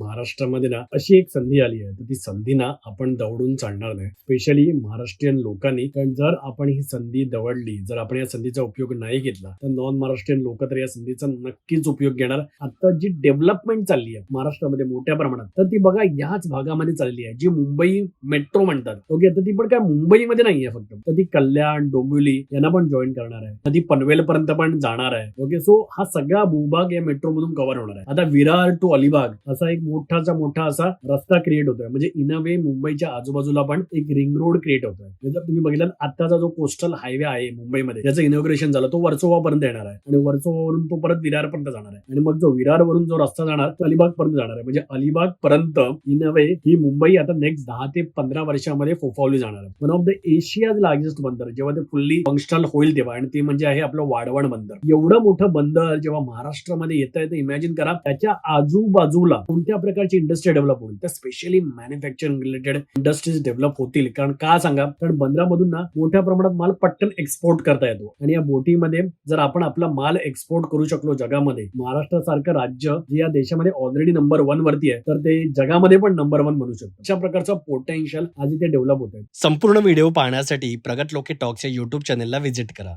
महाराष्ट्रामध्ये ना अशी एक संधी आली आहे, तर ती संधी ना आपण दवडून चालणार नाही. स्पेशली महाराष्ट्रीयन लोकांनी. कारण जर आपण ही संधी दवडली, जर आपण या संधीचा उपयोग नाही घेतला, तर नॉन महाराष्ट्रीयन लोक तर या संधीचा नक्कीच उपयोग घेणार. आता जी डेव्हलपमेंट चालली आहे महाराष्ट्रामध्ये मोठ्या प्रमाणात, तर ती बघा याच भागामध्ये चालली आहे, जी मुंबई मेट्रो म्हणतात. ओके, तर ती पण काय मुंबईमध्ये नाहीये फक्त, तर ती कल्याण, डोंबिवली यांना पण जॉईन करणार आहे, तर ती पनवेल पर्यंत पण जाणार आहे. ओके, सो हा सगळा भूभाग या मेट्रो मधून कव्हर होणार आहे. आता विरार टू अलिबाग असा एक मोठा असा रस्ता क्रिएट होतोय, म्हणजे इन अ वे मुंबईच्या आजूबाजूला पण एक रिंग रोड क्रिएट होतोय. जर तुम्ही बघितलं आताचा जो कोस्टल हायवे आहे मुंबईमध्ये, त्याचं इनॉग्रेशन झालं, तो वर्सोवा पर्यंत येणार आहे आणि वर्सोवावरून तो परत विरार पर्यंत जाणार आहे आणि मग जो विरारवरून जो रस्ता जाणार तो अलिबाग पर्यंत जाणार आहे. म्हणजे अलिबाग पर्यंत इन अ वे ही मुंबई आता नेक्स्ट 10 ते 15 वर्षामध्ये फोफावली जाणार आहे. One of the Asia's largest बंदर जेव्हा ते फुल्ली फंक्शनल होईल तेव्हा, आणि ते म्हणजे आहे आपलं वाढवण बंदर. एवढं मोठं बंदर जेव्हा महाराष्ट्रामध्ये येत आहे, तर इमॅजिन करा त्याच्या आजूबाजूला कोणत्या प्रकारची इंडस्ट्री डेव्हलप होईल. तर specially manufacturing related industries develop होतील. कारण का सांगा, कारण बंदरामधून ना मोठ्या प्रमाणात माल पटकन एक्सपोर्ट करता येतो आणि या बोटीमध्ये जर आपण आपला माल एक्सपोर्ट करू शकलो जगामध्ये, महाराष्ट्रासारखं राज्य जे या देशामध्ये ऑलरेडी नंबर 1 वरती आहे, तर ते जगामध्ये पण नंबर 1 बनू शकतो. अशा प्रकारचं पोटेन्शियल आज इथे डेव्हलप होत आहे. संपूर्ण व्हिडिओ पाहण्यासाठी प्रगत लोके टॉक्सच्या YouTube चॅनलला व्हिजिट करा.